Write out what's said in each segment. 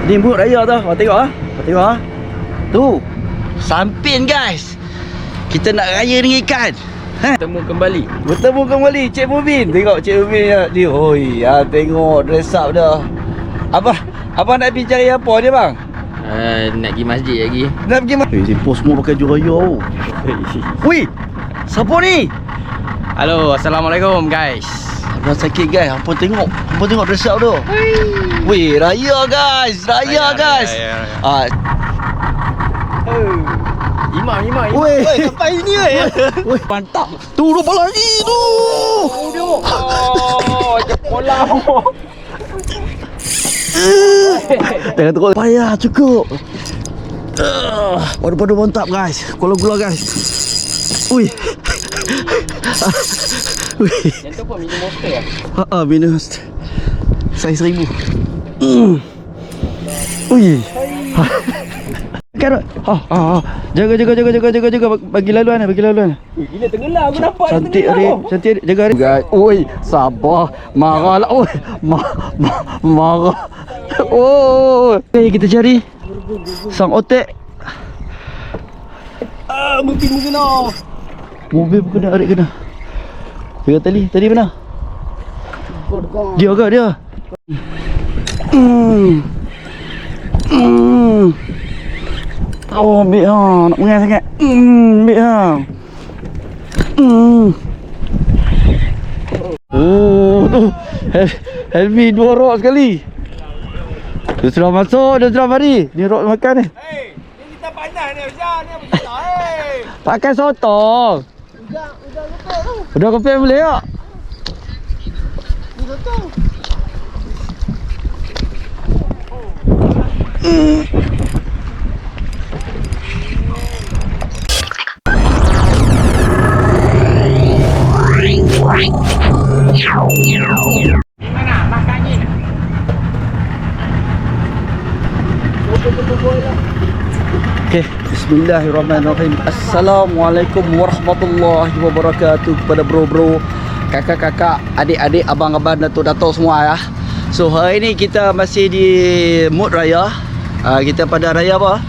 Ni mood raya tu. Awak tengok ah. Awak tengok ah. Tu. Sampin guys. Kita nak raya dengan ikan. Bertemu kembali Cik Mubin. Tengok Cik Mubin dia. Oi, tengok dress up dah. Abang nak pergi cari apa dia bang? Nak pergi masjid lagi. Nak pergi mana? Si pos semua pakai baju raya. Wih, siapa ni? Halo, Assalamualaikum guys. Abang sakit guys. Apa tengok dress up tu. Wih, raya guys. Raya. Imam. Weh, sampai ini weh. Weh, mantap. Tu lupa lagi tu. Bola. Jangan teruk. Payah cukup. Padu-padu mantap guys. Gula-gula guys. Ui. Yang tu apa minum monster ah? Minum. Saiz 1000. Ui. Karut. Jaga bagi laluan. Gila tenggelam aku nampak. Cantik jaga Arif. Guys, oi, sabar. Marahlah. Oi. Marah. Oh, kita cari sang otek. Mungkin kena. Mobil pun kena, Arif kena. Pegang tali mana? Dia. Oh, ambil nak mengai sangat. Ambil Helmi 2 rok sekali. Dia sudah masuk, dia sudah mari. Ni rok makan ni. Ni kita panas ni Abang. Ni apa kita Pakai sotong. Udah kepek boleh tak? Ni sotong. Mana makan ni? Okay, bismillahirrahmanirrahim. Assalamualaikum warahmatullahi wabarakatuh kepada bro-bro, kakak-kakak, adik-adik, abang-abang, datuk-datuk semua ya. So hari ni kita masih di mood raya. Kita pada raya apa?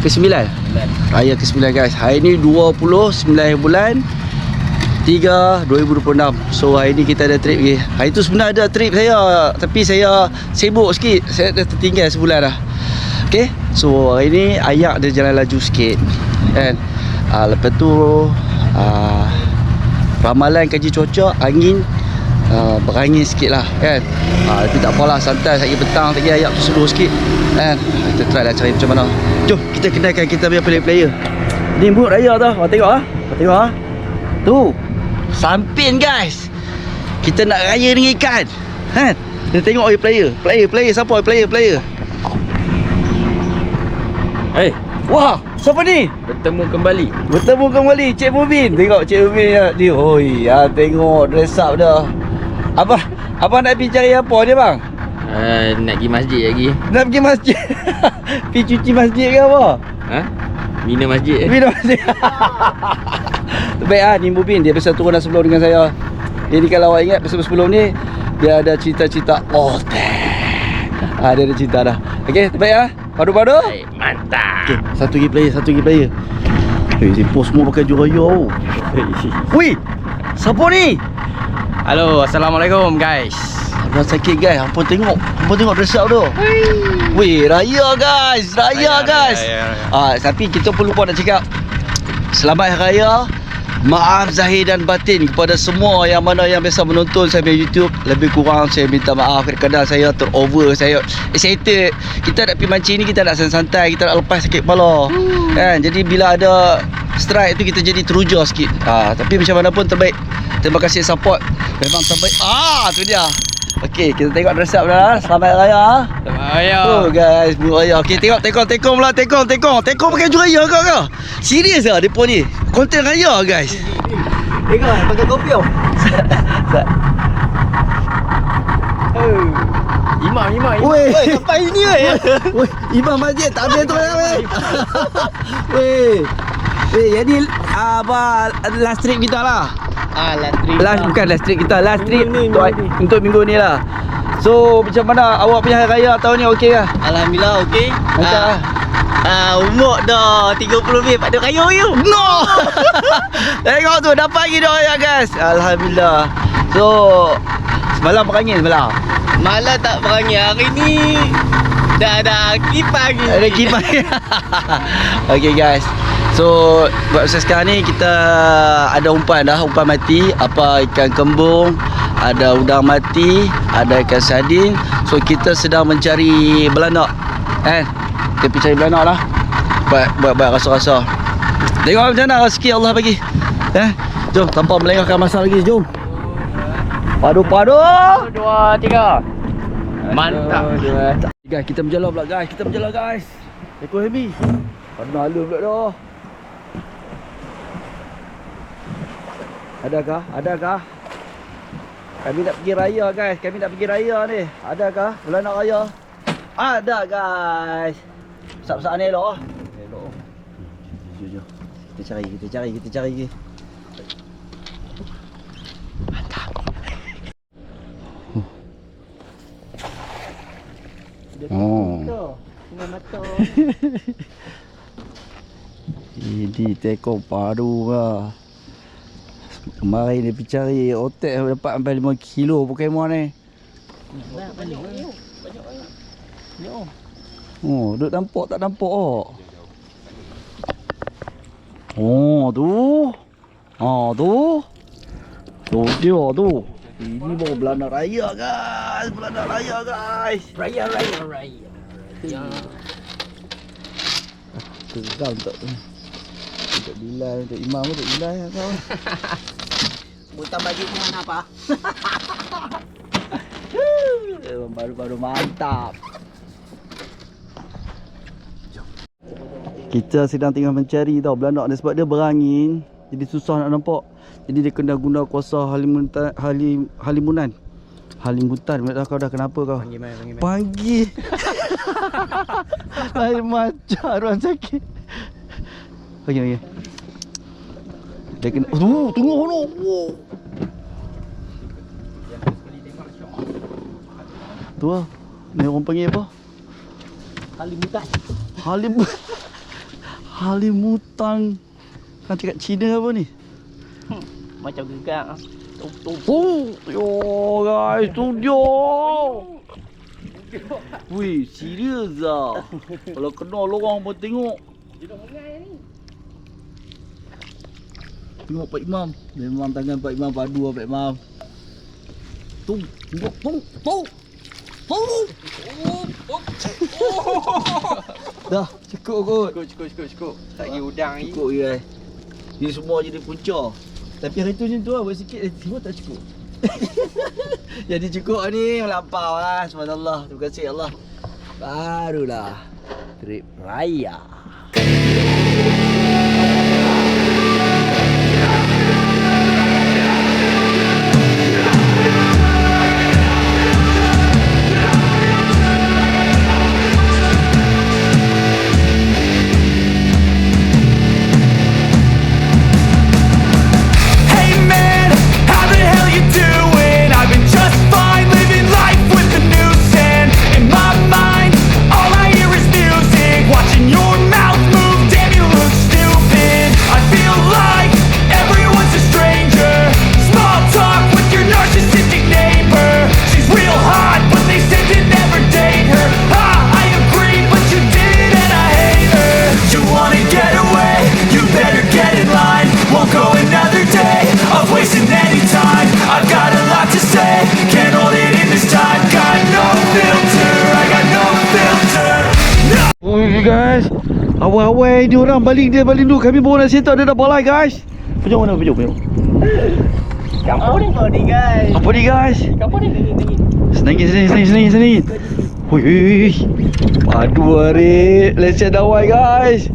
Ke-9. Raya ke-9 guys. Hari ni 29 bulan 3 2026. So hari ni kita ada trip lagi. Hari tu sebenarnya ada trip saya, tapi saya sibuk sikit. Saya dah tertinggal sebulan dah. Okay, so hari ni ayak dia jalan laju sikit kan. Lepas tu ramalan kaji cuaca, angin berangin sikit lah kan. Tapi tak apalah, santai. Lagi petang lagi ayak tu slow sikit kan. Kita try lah cari macam mana. Jom kita kenalkan kita punya player-player. Ni mood raya tu. Awak tengok ah. Tu Sampin guys. Kita nak raya dengan ikan kan. Kita tengok player siapa player. Wah, siapa ni? Bertemu kembali Cik Mubin. Tengok Cik Mubin dia. Oi, tengok dress up dah. Abang nak pergi cari apa dia bang? Nak pergi masjid lagi. Nak pergi masjid. Pergi cuci masjid ke apa? Bina masjid. Baik ni Mubin. Dia biasa turun sebelum dengan saya. Dia ni kalau awak ingat sebelum ni dia ada cerita-cerita. Dia ada cerita dah. Okey, terbaik Padu-padu. Mantap. Okey, satu lagi player. Si pos semua pakai baju raya. Wih, siapa ni? Halo, Assalamualaikum guys. Abang sakit guys. Apa tengok dress up tu. Wih, raya guys. Tapi kita pun lupa nak cakap selamat hari raya. Maaf zahir dan batin kepada semua yang mana yang biasa menonton saya punya YouTube. Lebih kurang saya minta maaf. Kadang-kadang saya terover, saya excited. Kita nak pergi mancing ni, kita nak santai, kita nak lepas sakit kepala kan. Jadi bila ada strike tu kita jadi teruja sikit. Tapi macam mana pun terbaik. Terima kasih support. Memang terbaik. Tu dia. Okey, kita tengok dress up dah. Selamat raya. Selamat raya. Guys, bu raya. Okey, tengok pula tekong pakai baju raya ke? Serius ah depa ni. Konten raya guys. Tengok pakai kopi tau. Imam. Weh, sampai ini weh. Weh, imam masjid tak habis tu weh. Weh, jadi last trip kita lah. Last trip. Bukan last trip kita, last trip untuk minggu ni lah. So macam mana awak punya hari raya tahun ni okey ke? Alhamdulillah okey. Macam Umur dah 30 lebih pada raya you. no. Tengok tu dapat lagi dah ya guys. Alhamdulillah. So semalam berangin semalam. Malah tak berangin hari ni. Dah ada kipas lagi. Ada kipas. Okay guys. So buat masa sekarang ni kita ada umpan dah, umpan mati, apa ikan kembung, ada udang mati, ada ikan sardin. So kita sedang mencari belanak. Kan? Kita pergi cari belanak lah. Buat rasa-rasa. Tengok macam mana rezeki Allah bagi. Jom tanpa melengahkan masa lagi, jom. Padu-padu. 2 3. Mantap. Guys, kita berjalan pula guys. Kita berjalan guys. Ekor heavy. Pernah halu pula dah. Adakah? Adakah? Kami nak pergi raya guys. Kami nak pergi raya ni. Adakah? Belanak raya. Ada guys. Besar-besar ni elok. Elok. Jom. Kita cari lagi. Mantap. Oh. Dengan mata. Ini tekong padu lah. Kemarin dia pergi cari otak dapat sampai 5 kilo Pokemon ni. Banyak. Oh, duk nampak tak nampak oh. Oh, tu. Tu. Tu dia tu. Ini baru belanak raya guys. Belanak raya guys. Raya. Ya. Tegam tak tu. Untuk Bilal, untuk Imam, untuk Bilal kau. Buta baju dengan apa? Baru-baru mantap. Kita sedang tengah mencari tau belanak ni sebab dia berangin. Jadi susah nak nampak. Jadi dia kena guna kuasa halimutan. Halimutan. Kau dah kenapa kau? Panggil. Lain macam orang sakit. Okey. Dia kena tunggu no. Tu lah. Ni orang panggil apa? Halimutan. Kan cakap Cina apa ni? Macam gegak. Yo guys, tu dia. Wih, serius ah. Kalau kena lorong pun tengok. Tengok Pak Imam. Memang tangan Pak Imam padu Pak Imam. Tu. Dah, cukup kot. Cukup. Tak pergi udang lagi. Cukup guys. Ni semua jadi punca. Tapi hari tu macam tu lah, buat sikit semua tak cukup. Jadi cukup ni melampau lah. Subhanallah. Terima kasih Allah. Barulah trip raya. Guys, awal-awal ni orang baling dulu. Kami baru nak settle dia dah balai guys. Pejok mana? Kampung ni guys. Apa ni guys? Kampung ni. Senangin. Hui. Aduh hari lesen dawai guys.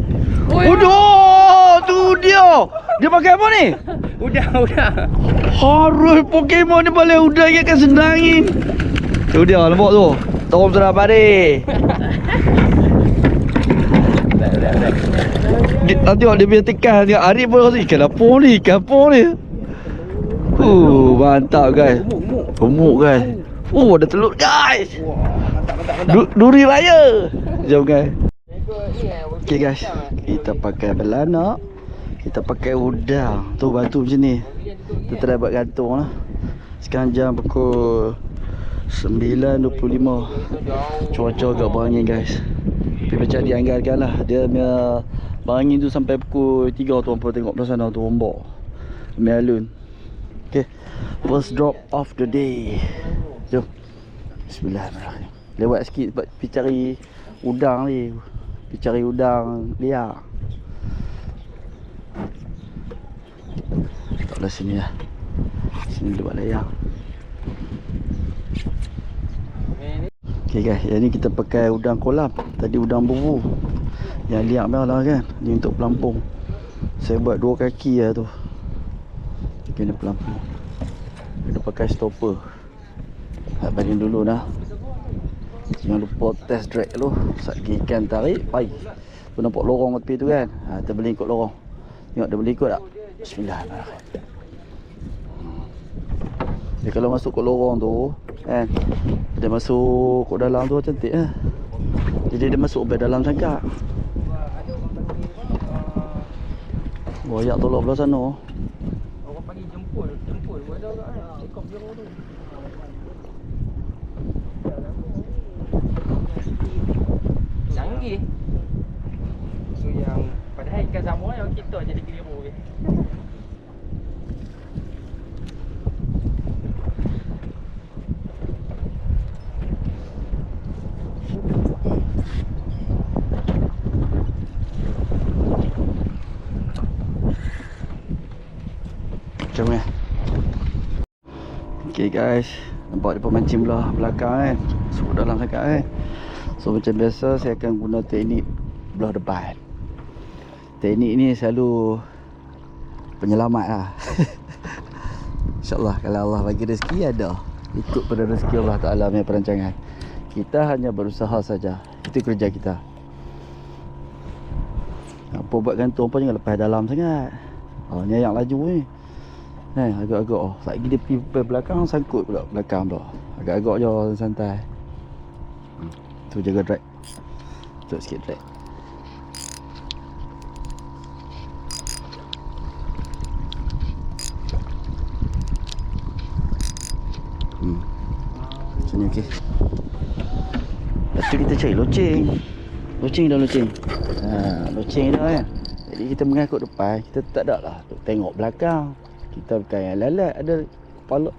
Udah, tu dia. Dia pakai apa ni? Udah. Harus Pokemon ni balik udah ingatkan senangin. Tu dia nampak tu. Tom sudah pari. Nanti dia punya tekan dia Arif pun rasa ikan apa ni. Mantap guys. Gemuk guys. Oh, ada telur guys. Wah, mantap. Duri raya. Jom guys. Okay guys, kita pakai belanak, kita pakai udang. Tu batu macam ni. Kita try buat gantung lah. Sekarang jam pukul 9.25. Cuaca agak berangin guys. Tapi macam dianggarkan lah. Dia punya berangin tu sampai pukul 3 tu. Hampa tengok belah sana tu ombak Melun. Okay, first drop of the day. Jom. Bismillahirrahmanirrahim. Lewat sikit sebab pergi cari udang ni. Pergi cari udang liar. Taklah sini lah. Sini dia buat layar. Okay guys, yang ni kita pakai udang kolam. Tadi udang buru. Yang liar memang lah kan. Ni untuk pelampung. Saya buat 2 kaki lah tu. Kena pelampung. Kena pakai stopper. Tak banding dulu dah. Jangan lupa test drag dulu. Satgi ikan tarik, pai. Tu nampak lorong tepi tu kan. Kita boleh ikut lorong. Tengok dia boleh ikut tak? Bismillahirrahmanirrahim. Dia kalau masuk ke lorong tu kan, dia masuk ke dalam tu cantik lah. Jadi dia masuk ke dalam sangat. Boyak tolak belah sana. Orang pagi jemput buat dah kan. Cekop jom tu. Canggih. So yang padahal ikan sama yang kita jadi keliru ke. Macam ni. Okay guys, nampak dia pemancing belah belakang kan. Masuk dalam sangat kan. So macam biasa saya akan guna teknik belah depan. Teknik ni selalu penyelamat lah. InsyaAllah kalau Allah bagi rezeki ada. Ikut pada rezeki Allah Ta'ala punya perancangan. Kita hanya berusaha saja. Itu kerja kita. Apa buat gantung pun jangan lepas dalam sangat. Ni yang laju ni. Agak-agak Satgi dia pergi belakang, sangkut pula belakang tu. Agak-agak je santai. Tu jaga drag. Tutup sikit drag. Macam ni okey. Lepas tu kita cari loceng. Loceng dah loceng. Loceng dah kan. Jadi kita mengangkut depan, kita tak ada lah tengok belakang. Kita bukan yang lalat, ada kepala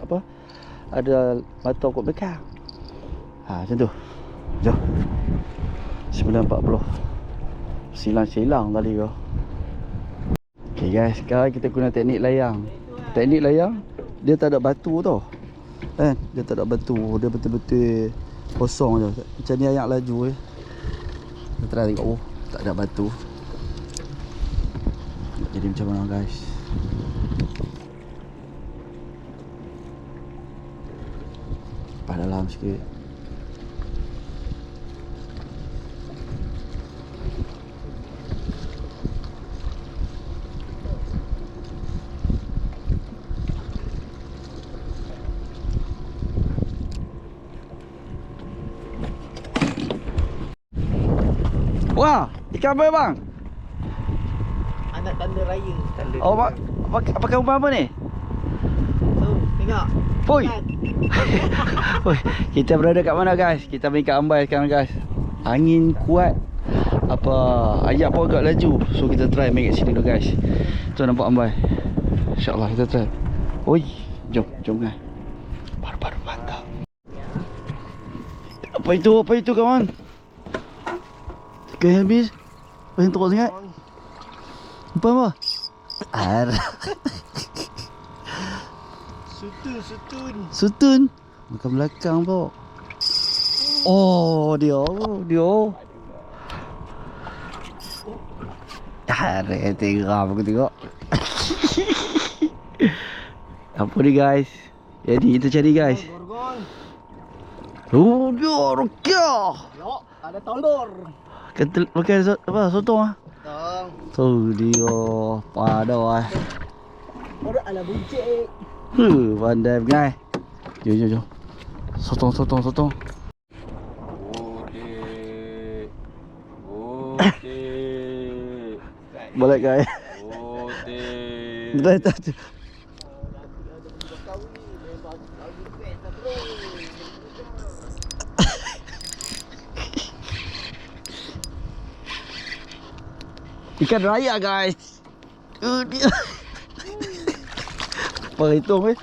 apa? Ada mata kot belakang. Macam tu. Jom. 9.40. Silang-silang tadi kau. Okay guys, sekarang kita guna teknik layang. Teknik layang dia tak ada batu tau. Kan? Dia tak ada batu, dia betul-betul kosong je. Macam ni ayak laju Kita try tengok. Tak ada batu. Jadi macam mana guys? Lepas dalam sikit. Wah, ikan apa bang? Anak tanda raya. Oh, pakai umpan apa ni? Tu, tengok. Poi. Oi, kita berada kat mana guys? Kita pergi kat Ambai sekarang guys. Angin kuat. Apa ayat pun agak laju. So kita try main kat sini dulu guys. Tu nampak Ambai. InsyaAllah kita try. Oi, jom guys. Baru mantap. Apa itu kawan? Sekali habis. Apa yang teruk sangat? Apa apa? Sutun. Makan belakang tu. Oh, dia. Teram aku tengok. Apa ni guys? Jadi kita cari guys. Oh, dia rokia. Yok, ada telur. Kata pakai apa? Sotong ah. Tu dia padah. Ada ala buncit. Pandai guys. Jom. Sotong. Balik guys. Dah. Ikan raya guys. Dia. Perhitung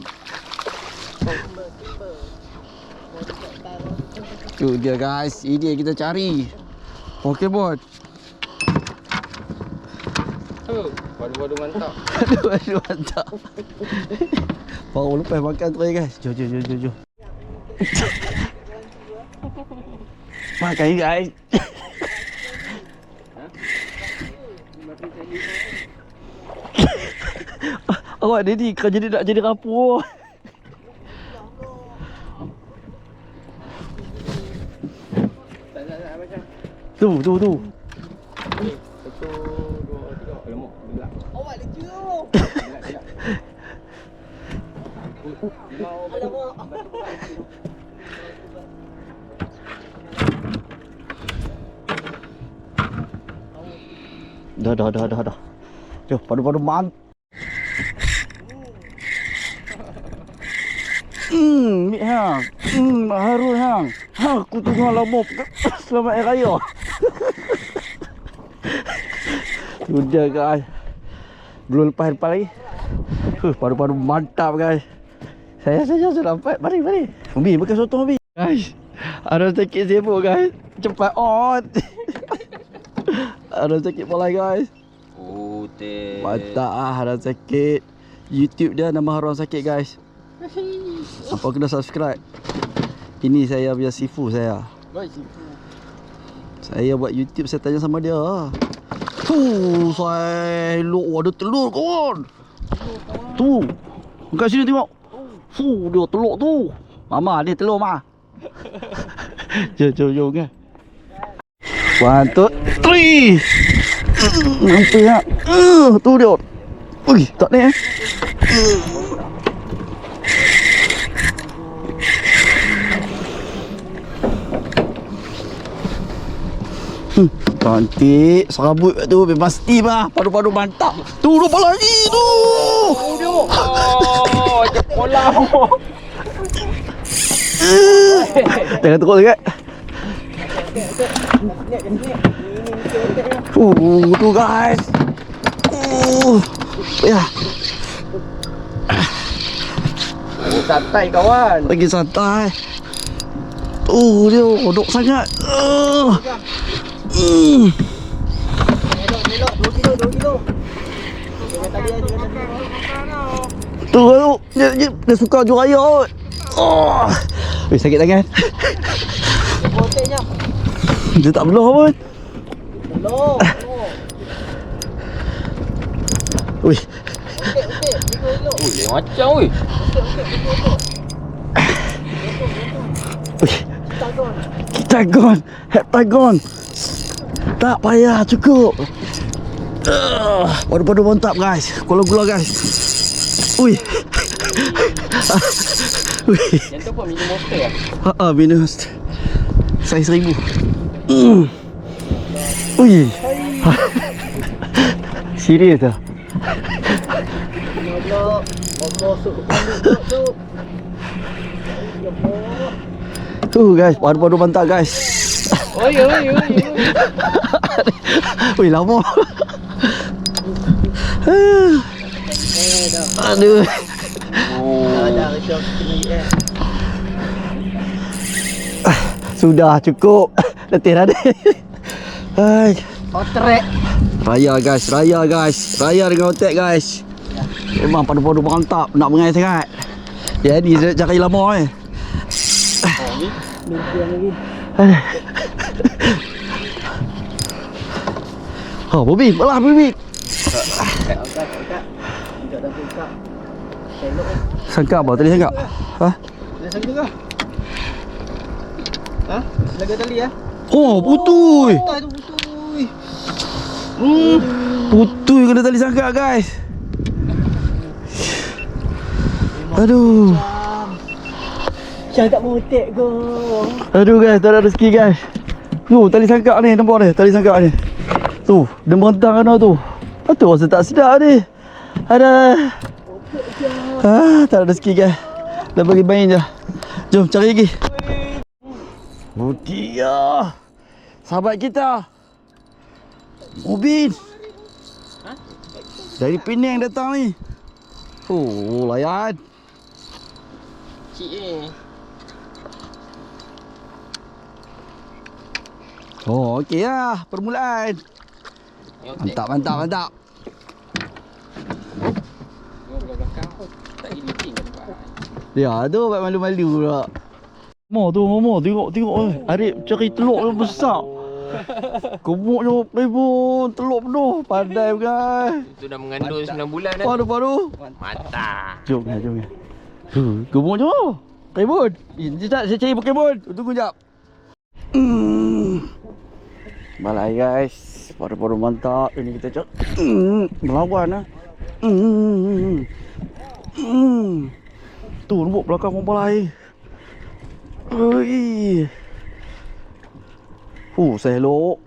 Tu dia guys. Ini yang kita cari. Pokemon. Padu-padu mantap. Aduh mantap. Baru lepas makan tu guys. Jom. Makan ni guys. Awak dia ni kerja dia nak jadi rapuh. Tak macam. Tu. 1, 2, 3. Lemuk gelap. Awak lucu. Gelap. Dah. Jom, padu-padu mantap. Mik hang. Harun hang. Aku tengah lama selamat hari raya. Sudah guys. Belum lepas lagi. Padu-padu mantap guys. Saya sudah dapat. Mari. Umi makan sotong Umi. Guys, ada sakit sibuk guys. Cepat on. Ada sakit mulai guys. Mantap ada sakit. YouTube dia nama Harun sakit guys. Apa kena subscribe. Ini saya punya sifu saya. Baik sifu. Saya buat YouTube, saya tanya sama dia. Saya elok ada telur kawan. Tu. Kat sini tengok. Dia telur tu. Mama ni telur mah. Jom kan. 1, 2, 3. Nampak tak? Tu dia. Ui, tak ni cantik, serabut tu memang steam lah. Padu-padu mantap. Tu lupa lagi tu. Pola. Jangan teruk sangat. Tu guys. Ya. Santai kawan. Lagi santai. Dia hodok sangat. Melok 2 kilo. Tu dia suka juraya. Sakit tangan. Potenya. Dia tak belah pun. Belum. Ui. Okey. Macam weh. Ui. Heptagon. Tak payah, cukup. Padu-padu mantap guys. Gula-gula guys. Ui. Yang tu pun minum monster lah. Minus. Saiz 1000. Ui. Serius dah. Guys, padu-padu mantap guys. Oi. Ui, lama. Aduh. Dah risau kena Sudah cukup. Letih dah ni. Hai. Otrek. Raya dengan otek guys. Memang padu-padu mantap. Nak mengai sangat. Ya ni saya cari lama ni. Bobby, belah Bobby. Sangka apa tadi sangka? Dah sangka ke? Laga tali ya? Putui. Tu putui. Putui kena tali sangka guys. Aduh. Syah tak mau tek go. Aduh guys, tak ada rezeki guys. Tu, tali sangkak ni, nampak ni, tali sangkak ni. Tu, dia merentang kana tu. Tu rasa tak sedap ni. Ada. Tak ada rezeki guys. Dah bagi main je. Jom cari lagi. Oh dia. Sahabat kita. Mubin. Dari Penang datang ni. Oh, layan. Cik ni. Oh, okey lah. Permulaan. Mantap, mantap, mantap. Ya, tu buat malu-malu pula. Mama, tengok. Arif cari telur yang besar. Gemuknya pun telur penuh. Pandai bukan? Itu dah mengandung 9 bulan dah. Padu. Mantap. Jom. Gemuknya. Pokemon. Sekejap, saya cari Pokemon. Tunggu sekejap. Balai guys. Padu mantap. Ini kita cak. Melawan lah. Tu nombor belakang orang balai. Oi. Saya elok.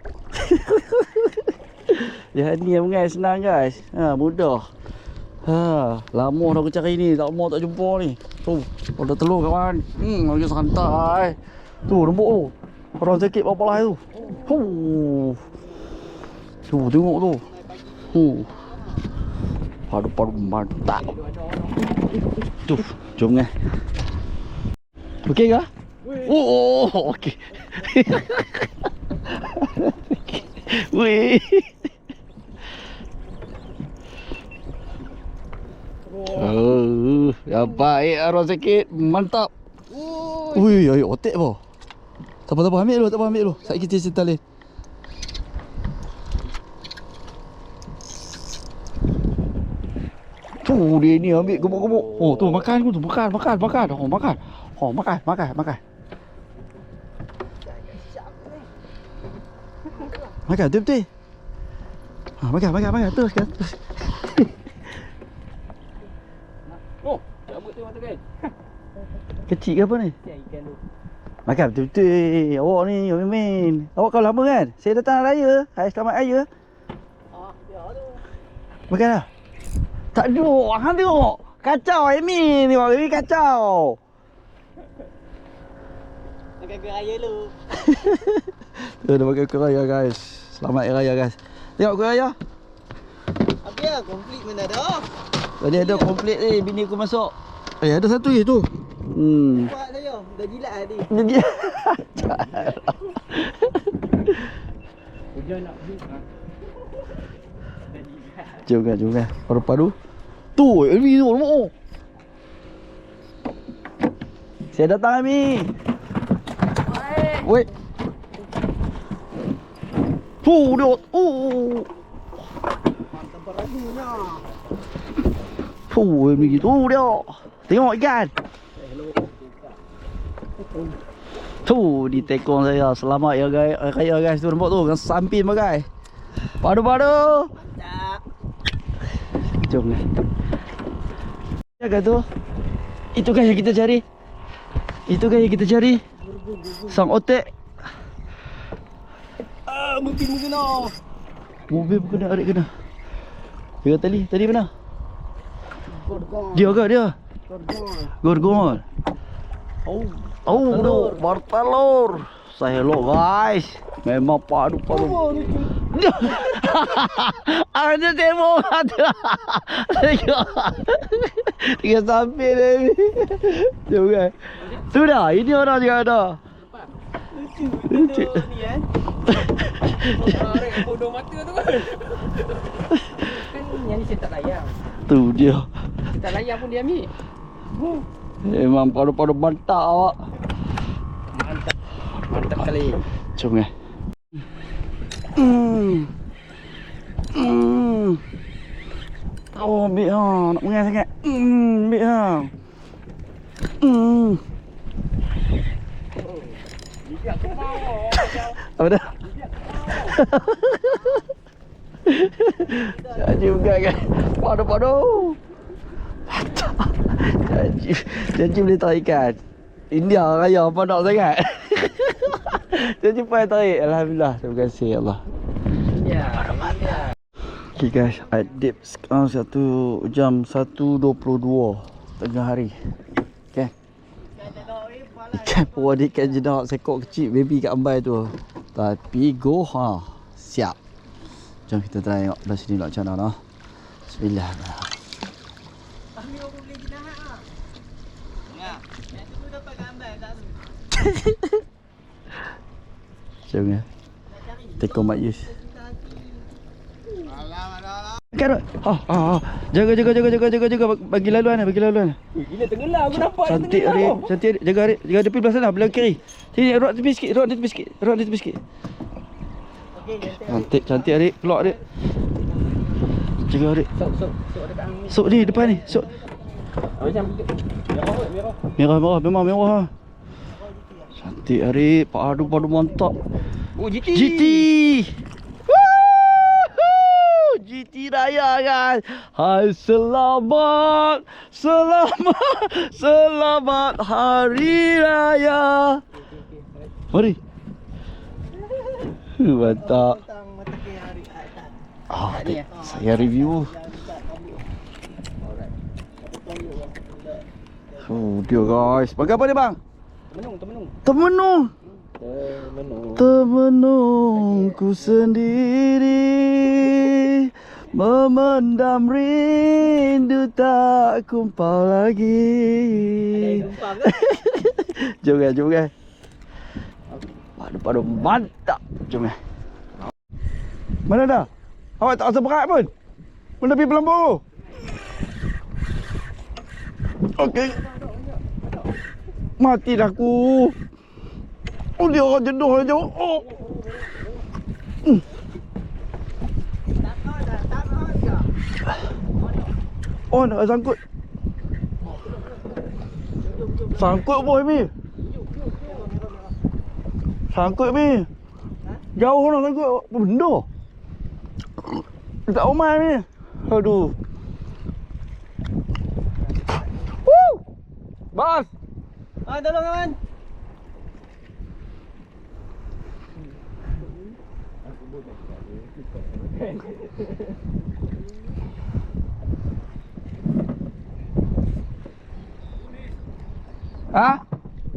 Dia ni guys, senang guys. Mudah. Lama dah aku cari ni, tak jumpa ni. Tu, ada telur kawan. Lagi santai. Tu nombor tu. Orang sakit berapa lah tu. Tu tengok tu. Padu mantap. Tu, jom kan. Okey ke? Okey. Wih. Ya baik arwah sikit. Mantap. Wih, ayo otek apa? Tak apa ambil dulu. Saya kita talin. Tu dia ni ambil gemuk-gemuk. Oh tu makan. Makan. Makan betul. Makan terus kan. Oh, cabut tu mata kan. Kecil ke apa ni? Ikan tu. Makan betul. Awak ni main. Awak kau lama kan? Saya datang raya. Hai selamat raya. Ya tu. Makan dah. Tak ada. Hang tengok. Kacau Amin. Tengok Amin kacau. Makan ke raya lu. Dah makan kuih raya guys. Selamat hari raya guys. Tengok kuih raya. Habis lah, komplit mana dah. Tadi ada komplit ni. Bini aku masuk. Ada satu je tu. Buat saya, dah jilat tadi. Jadi Hujan nak pergi. Jom kan. Padu. Tu, Elmi tu, nombor. Saya datang Elmi. Wait. Dia. Mantap beragunya. Elmi gitu dia. Tengok ikan. Tu di tekong saya. Selamat ya guys. Raya guys tu nampak tu dengan sampin bagai. Padu. Mantap. Jom lah. Jaga tu. Itu kan yang kita cari. Sang otek. Mungkin kena. Mobil pun kena, Arik kena. Dia tadi mana? Gorgon. Dia. Gorgon. Oh, bertelur. Saya hello guys. Memang padu. Ada tembok ada. Tiga samping ni. Jom kan. Tu dah, ini orang juga ada. Lucu ni kan. Orang yang bodoh mata tu kan. Kan yang ni saya tak layan. Tu dia. Tak layan pun dia ambil. Memang padu mantap awak. Mantap kali. Jom kan. Oh, ambil nak mengai sangat. Ambil Apa dah? Janji juga kan. Padu. Janji boleh tarik ikan. India raya panak sangat. Kita jumpa yang tarik. Alhamdulillah. Terima kasih ya Allah. Ya. Okay guys, Adib sekarang 1 jam 1.22 tengah hari. Okay. Ikan pun ada ikan jenak sekok kecil baby kat ambai tu. Tapi go ha. Siap. Jom kita try tengok belah sini lah macam mana lah. Bismillahirrahmanirrahim. Jom ya. Teko Mak Yus. Karut. Jaga bagi laluan. Gila tenggelam aku nampak. Cantik Arif, cantik Arif. Jaga Arif, jaga tepi belah sana, belah kiri. Sini rod tepi sikit, rod tepi sikit. Cantik Arif, keluar Arif. Jaga Arif. Sok dekat angin. Sok ni depan ni, sok. Macam merah. Merah, memang merah ha. Cantik Arif, padu mantap. Oh GT. Woohoo! GT Raya guys. Hai selamat hari raya. Mari. Mantap. Saya review. Dia guys. Bagi apa ni bang? Temenung. Temenungku sendiri memendam rindu tak kumpul lagi. Jom guys. Padu mantap. Jom guys. Mana dah? Awak tak rasa berat pun? Mana pergi Pelambu? Okey. Mati dah aku. Oh dia orang jenuh aja. Oh. Oh nak sangkut. Sangkut boy mi. Sangkut mi. Jauh nak sangkut. Apa benda? Tak omai ni. Aduh. Woo! Bas. Tolong kawan.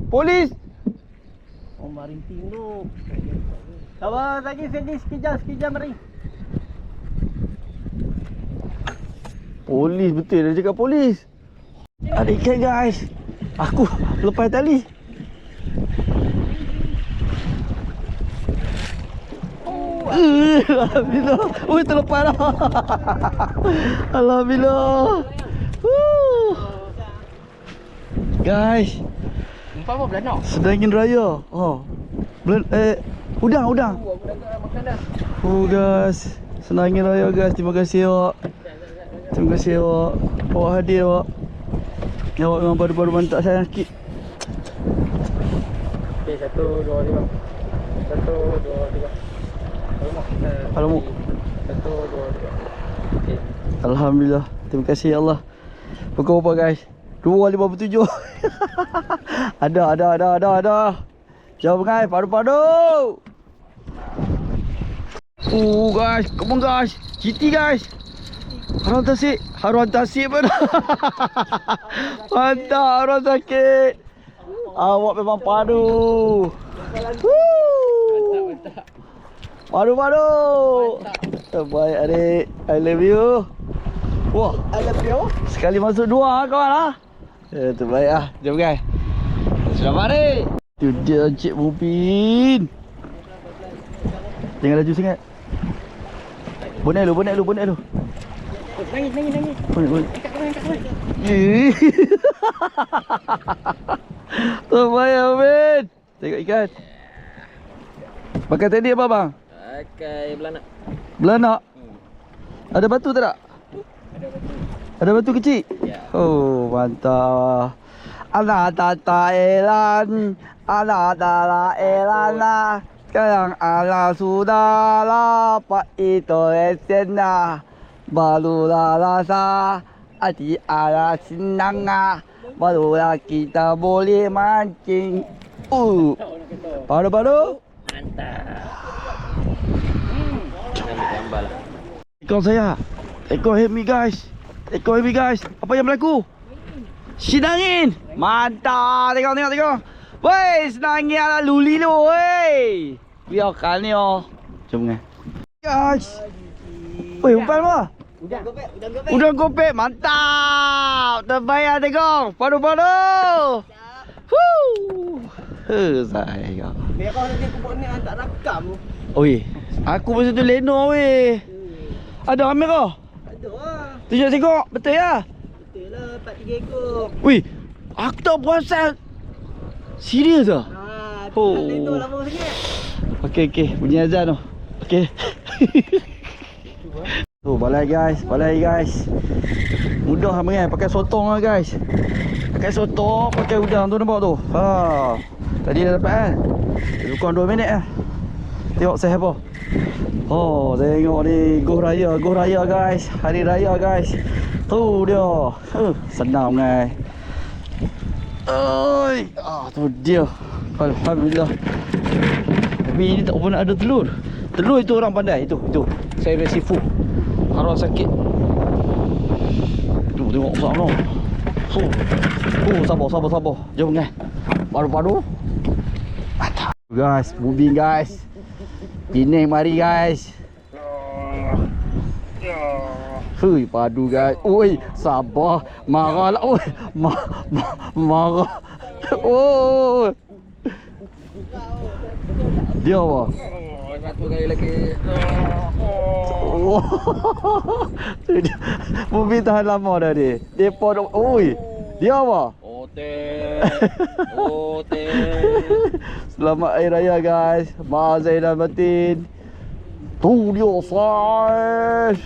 Polis. Oh marinting tu. Sabar lagi sekejap mari. Polis betul dia cakap polis. Ada ikan guys. Aku lepas tali. Alhamdulillah. Oi terlepas dah. Alhamdulillah. Guys, Nampak apa belanak? sedangin raya. Udang. Aku dah makan dah. Guys, senangin raya guys. Terima kasih awak. Awak hadir awak. Awak memang baru-baru mantap saya sikit. Okey, 1 2 3. 1 2 3. Alamak. 1 2 3. Okey. Alhamdulillah. Terima kasih ya Allah. Pukul berapa guys? 2.57. Ada. Jom guys, padu. Guys, come on guys. GT guys. Haruan tasik pun. Mantap, haruan sakit. Awak memang padu. Mantap. Padu. Terbaik adik. I love you. Wah, I love you. sekali masuk 2 kawan lah. Terbaik lah. Jom guys. Selamat hari. Tu dia Encik Mubin. Jangan laju sangat. Bonek lu. Nangis. Bonek. Angkat kawan. Terbaik Mubin. Tengok ikan. Makan tadi apa bang? Pakai belanak. Belanak. Ada batu tak? Ada batu kecil? Ya. Oh, mantap. Anak tata elan, anak tala elan lah. Sekarang anak sudah dapat itu lesen lah. Barulah rasa hati anak senang lah. barulah kita boleh mancing. Padu-padu. Gambar lah. Ekor saya. Ekor Helmi guys. Ekor Helmi guys. Apa yang berlaku? Sinangin. Mantap. Tengok. Woi, sinangin ala luli tu. Woi. Biarkan ni oh. Jom ni. Guys. Woi, umpan apa? Udang gopek. Mantap. Terbayar tengok. Padu-padu. Saya. Merah nanti aku buat ni tak rakam. Oi, aku masa tu leno weh. Ada kamera? Ada lah. Tunjuk tengok, betul ya? Betul lah 4-3 ekor. Wih, aku tak perasan. Serius ah? Oh. Itu lama sikit. Okey, bunyi azan tu. Okey. Tu balai guys. Mudah sangat pakai sotong lah guys. Pakai sotong, pakai udang tu nampak tu. Tadi dah dapat kan? Lebih kurang 2 minit lah. Tengok saya apa. Oh, tengok ni Goh Raya guys. Hari Raya guys. Tu dia. Senang guys. Oi, tu dia. Alhamdulillah. Tapi ini tak pernah ada telur. Telur itu orang pandai. Itu. Saya resifu. Harus sakit. Tu tengok besar tu. Sabar. Jom guys. Padu. Mantap. Guys, moving guys. Pining mari guys. Hui, padu guys. Oi, sabar. Marah lah. Oi, marah. Oh. Dia apa? Satu kali lagi. Oh. Moving tahan lama dah dia. Depa dok. Oi. Dia apa? Hotel. Selamat Hari Raya guys. Maaf Zain dan batin. Tu dia saiz.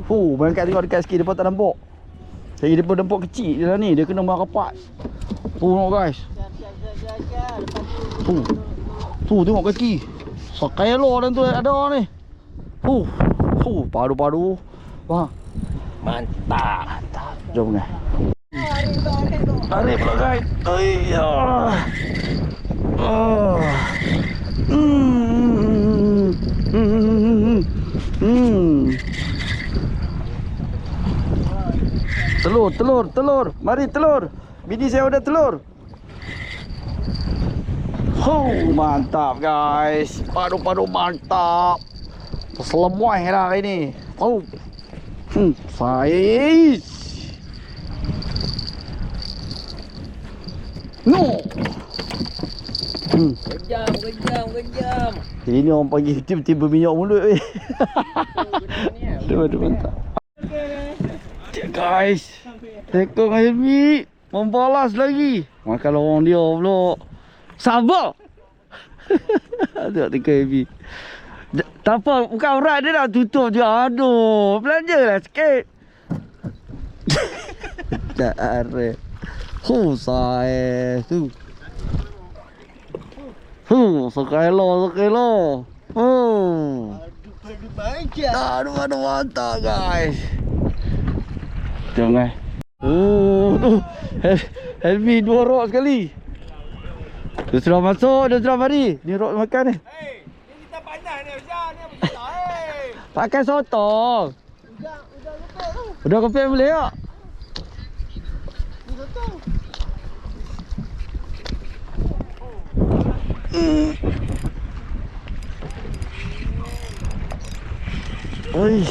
Berangkat tengok dekat sikit. Depa tak nampak. Saya depa nampak kecil dia lah ni. Dia kena marah rapat. Tengok guys. Tu tengok kaki. Sakai lo dan tu ada ni. Padu. Wah. Mantap. Jom ni. Tarik pula guys. Telur. Mari telur. Bini saya ada telur. Mantap guys. Padu mantap. Selemuai lah hari ni. Saiz. No. Kejam. Ini orang panggil tiba-tiba minyak mulut weh. Aduh mantap. Guys. Tekong Helmi membalas lagi. Makan orang dia pula. Sabar. Aduh Tekong Helmi. Tak apa, bukan urat dia nak tutup je. Aduh, belanjalah sikit. Tak ada. Saiz tu. Sekali lo. Aduh, mantap guys. Jom guys. Helmi 2 rok sekali. Dia sudah masuk, dia sudah mari. Ni rok makan ni. Ni kita pandai ni Ustaz. Ni apa cerita Pakai sotong. Udah kepek boleh tak? Oi.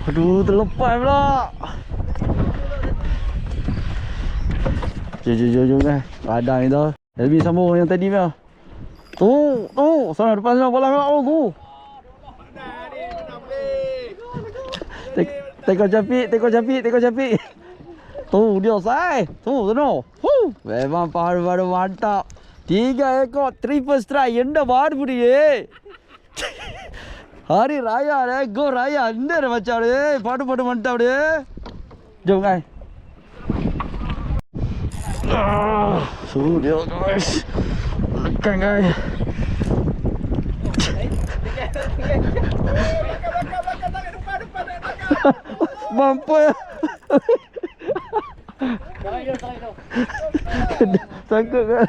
Aduh, terlepas pula. Jom guys. Padang ni dah. Helmi sambung yang tadi ni. Tu, sana depan sana bola melak tu. Tengok capik. Tu dia Saiz. Tu no. Memang baru mantap. 3 ekor triple strike enda baru dia. Hari Raya dia, Goh Raya enda macam dia. Padu mantap dia. Jom guys. Suruh dia guys. Tekan guys. Mampu ya. Takut kan.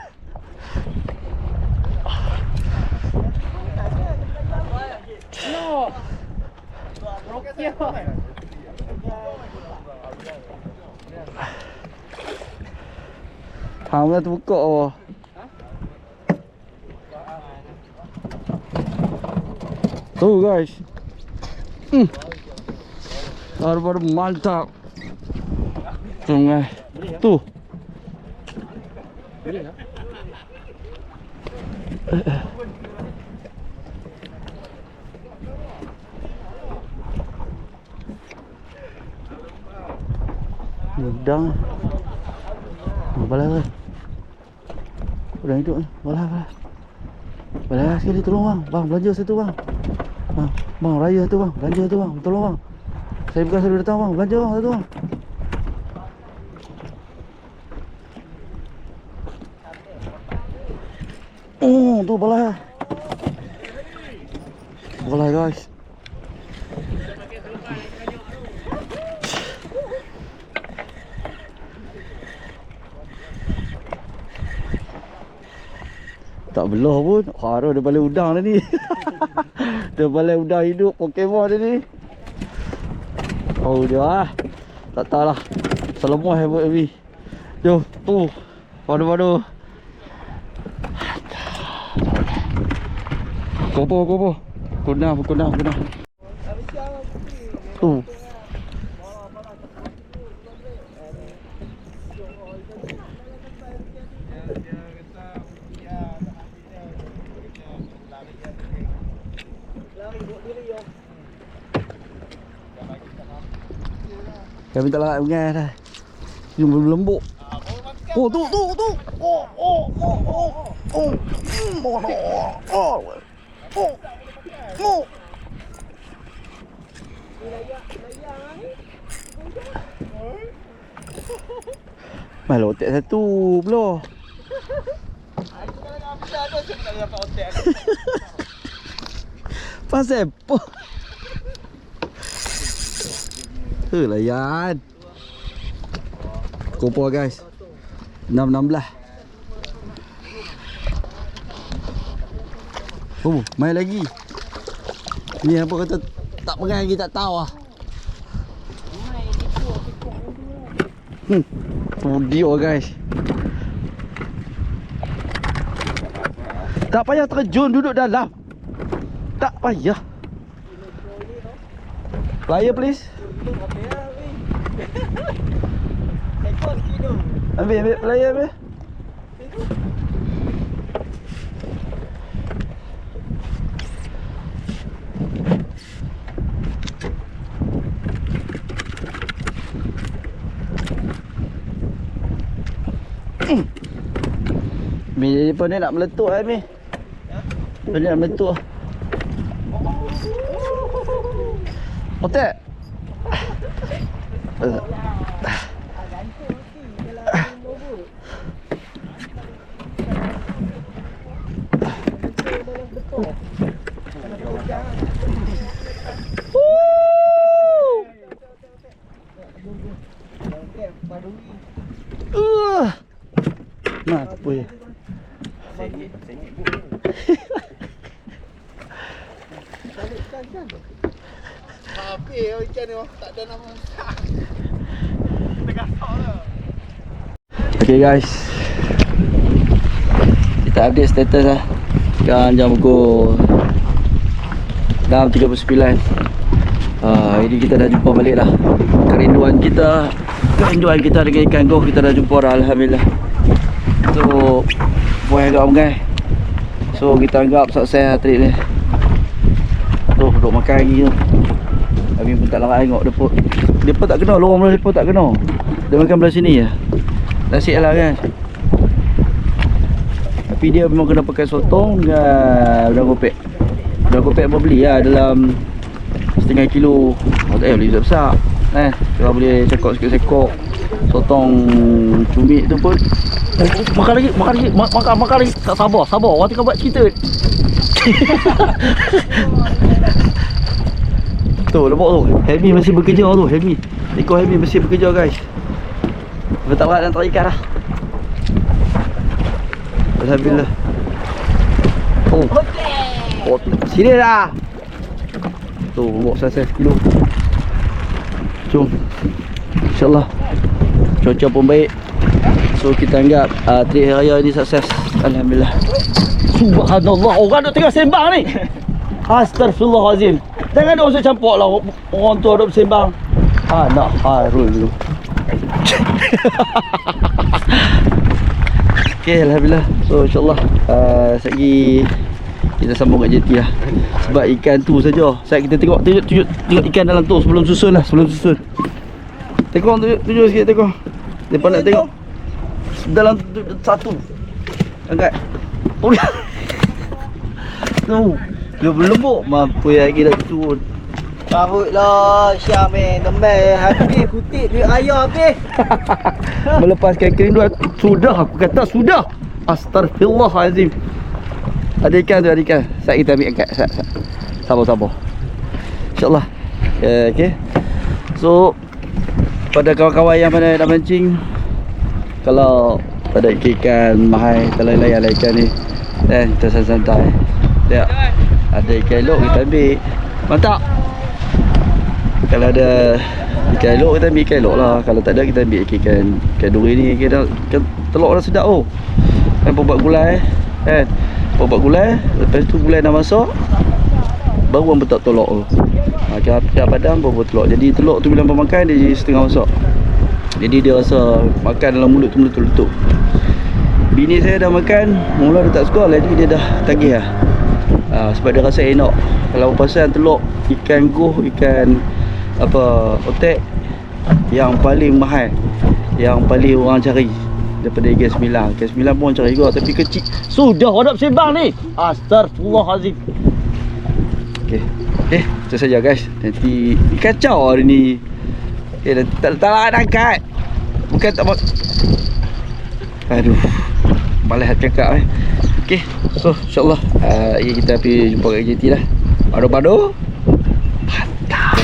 No. Rokia. Hang lah terbuka oh. Tuh guys. Baru-baru mantap. Tuh guys. Tuh. Udang. Balas lah. Udang hidup ni. Balas. Balas sekali tolong bang. Bang belanja satu bang. Bang raya tu bang. Belanja tu bang. Tolong bang. Saya bukan selalu datang bang. Belanja bang satu bang. Oh, tu balas. Balas guys. Tak belah pun. Harus dia balik udang dah ni. Dia balik udang hidup Pokemon dia ni. Oh dia lah. Tak tahulah. Selemah hebat Abi. Jom. Tu. Padu-padu. Kopo. Kunah. Tu. Kami tak larat bunga dah. Jom lembut. Oh tu. Malah otak satu belah. Pasal apa? Layan. Kopo guys. 6-16. Oh, main lagi. Ni apa kata tak pegang lagi tak tahu ah. Dia guys. Tak payah terjun duduk dalam. Tak payah. Player please. Ambil player ambil. Bila depan ni nak meletup lah ni. Depan ni nak meletup lah. Otak. Nah, apa ya? Habis ikan ni tak ada nama. Tengah lah. Okay guys, kita update status lah. Sekarang jam pukul 6.39. Ini kita dah jumpa balik lah. Kerinduan kita dengan ikan goh kita dah jumpa dah, alhamdulillah. So buat agak mengai. So kita anggap sukses trip ni. Tu duduk makan lagi tu. Kami pun tak larat tengok depa tak kena, lorong belah depa tak kena. Dia makan belah sini je. Nasib lah kan. Tapi dia memang kena pakai sotong dengan udang kopek. Udang kopek apa beli lah dalam setengah kilo. Beli besar-besar. Kalau boleh cekok sikit-sekok. Sotong cumi tu pun makan lagi. Tak sabar. Orang tengah buat cerita. Tu lemak tu. Helmi masih bekerja tu. Ekor Helmi masih bekerja guys. Dia tak berat dan tak ikan dah. Alhamdulillah. Oh. Oh, sini dah. Tu bawa sukses kilo. Jom. InsyaAllah cuaca pun baik. So kita anggap trip hari raya ni sukses. Alhamdulillah. Subhanallah, orang duk tengah sembang ni. Astaghfirullahalazim. Jangan ada orang campur lah. Orang tu duk bersembang. Nak Harul dulu. Okay, Alhamdulillah. So insyaAllah lagi kita sambung kat JT lah. Sebab ikan tu saja. Saya kita tengok ikan dalam tu sebelum susun lah. Tengok tunjuk sikit tengok. Depan nak tengok. Dalam satu. Angkat. Oh. Tu. Dia berlembuk. Mampu lagi dah turun. Parutlah Syam Nombor habis kutip duit raya habis. Melepaskan kerinduan. Sudah aku kata sudah. Astaghfirullahalazim. Ada ikan tu, ada ikan. Sat kita ambil angkat. Sat. Sabar. InsyaAllah. Okay. So pada kawan-kawan yang mana nak mancing, kalau ada ikan mahal, kalau layan ikan ni, dan kita santai. Lihat. Ada ikan elok kita ambil. Mantap. Kalau ada ikan elok kita ambil ikan elok lah. Kalau tak ada kita ambil ikan duri ni. Ikan telur dah sedap oh. Kan buat gulai kan. Buat gulai, lepas tu gulai dah masak, baru orang betak telur tu. Akhir padam baru telur. Jadi telur tu bila makan dia jadi setengah masak. Jadi dia rasa makan dalam mulut tu meletup-letup. Bini saya dah makan, mula dia tak suka, jadi dia dah tagih lah. Sebab dia rasa enak. Kalau pasal telur, ikan guh, ikan otek yang paling mahal, yang paling orang cari daripada ikan 9. Ikan 9 pun orang cari juga tapi kecil. Sudah orang nak sembang ni. Astaghfirullahalazim. Okey, itu saja guys. Nanti kacau hari ni. Tak nak angkat. Bukan tak mau. Aduh. Malas nak cakap Okey, so insyaAllah kita pergi jumpa kat JT lah. Padu-padu. Mantap.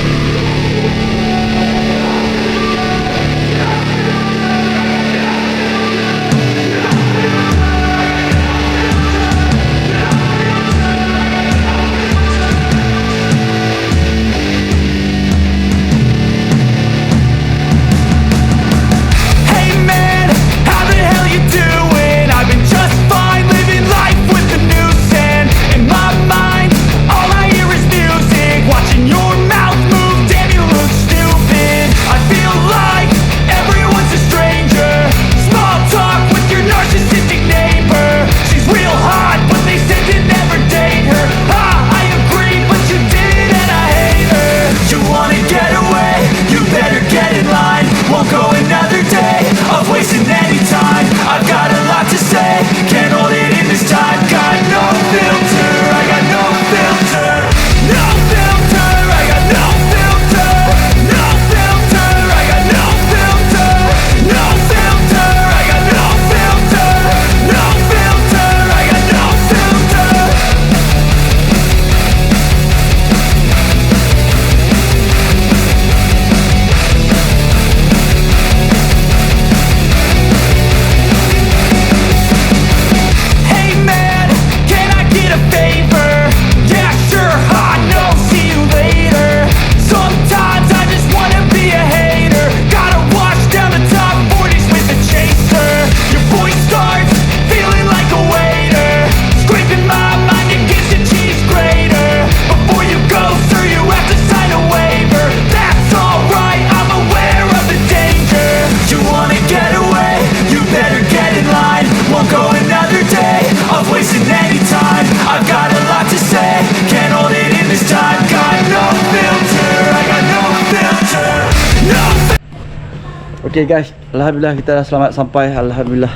Okay guys, Alhamdulillah kita dah selamat sampai. Alhamdulillah.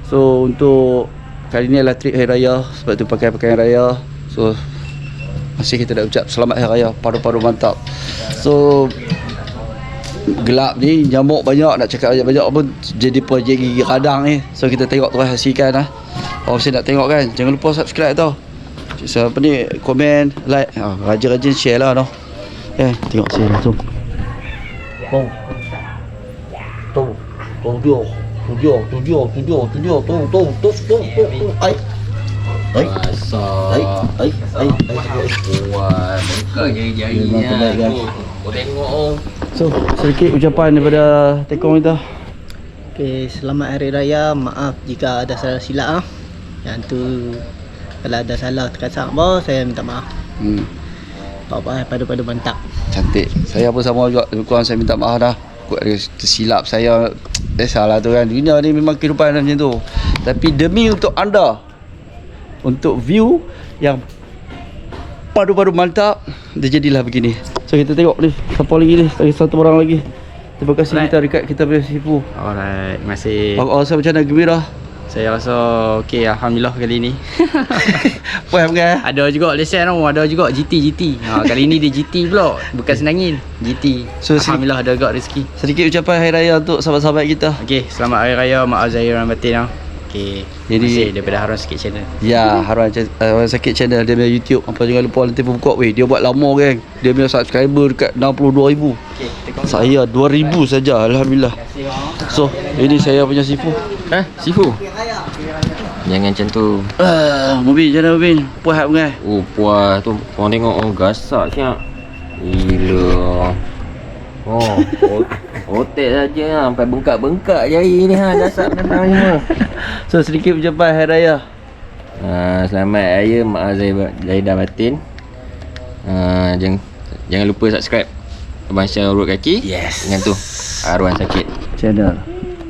So untuk kali ni adalah trip hari raya, sebab tu pakai pakaian raya. So masih kita dah ucap selamat hari raya. Padu-padu mantap. So gelap ni, nyamuk banyak, nak cakap banyak-banyak pun jadi projek gigi radang ni. So kita tengok terus hasilkan lah. Orang mesti nak tengok kan. Jangan lupa subscribe tau. So apa ni, komen, like, rajin-rajin share lah noh. Tengok sini lah tu. Oh dia. Tu dia. Tu. Ai. Wah, buka jari-jarinya. Memang terbaik, guys. Kau tengok oh. So, sedikit ucapan daripada tekong kita. Okay, selamat Hari Raya. Maaf jika ada salah silap Yang tu kalau ada salah terkasar apa, saya minta maaf. Tak apa, pada mantap. Cantik. Saya pun sama juga. Lebih kurang saya minta maaf dah. Kot ada tersilap saya. Salah tu kan. Dunia ni memang kehidupan macam tu. Tapi demi untuk anda, untuk view yang padu-padu mantap, dia jadilah begini. So kita tengok ni, siapa lagi ni? Lagi satu orang lagi. Terima kasih kita dekat kita punya sifu. Alright, terima kasih. Rasa macam mana, gembira? Saya rasa okey, alhamdulillah kali ni. Puas kan? Ada juga lesen tau, ada juga GT. Kali ni dia GT pula, bukan senangin. GT. So, Alhamdulillah ada juga rezeki. Sedikit ucapan Hari Raya untuk sahabat-sahabat kita. Okey, selamat Hari Raya, maaf Zahir dan batin tau. Okey. Jadi- Jadi daripada Harun Sikit Channel. Ya, Harun Sakit Channel dia punya YouTube. Apa jangan lupa nanti buka weh. Dia buat lama kan. Dia punya subscriber dekat 62,000. Okey, Saya 2,000 saja, alhamdulillah. So, ini saya punya sifu. Sifu. Jangan macam tu. Mubin, macam mana Mubin? Puas tak kan? Oh, puas tu. Korang tengok gasak siap. Gila. Otek saja sampai bengkak-bengkak jari ni gasak tentang semua. So, sedikit ucapan Hari Raya. Selamat Raya Mak Zahir dan batin. Jangan lupa subscribe Abang Syah Urut Kaki. Yes. Dengan tu Arwah Sakit Channel.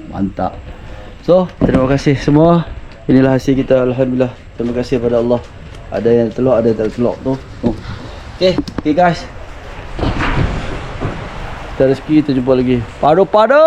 Mantap. So, terima kasih semua. Inilah hasil kita, alhamdulillah. Terima kasih pada Allah. Ada yang telok, ada yang tak telok tu. Okay guys. Kita rezeki, kita jumpa lagi. Padu-padu.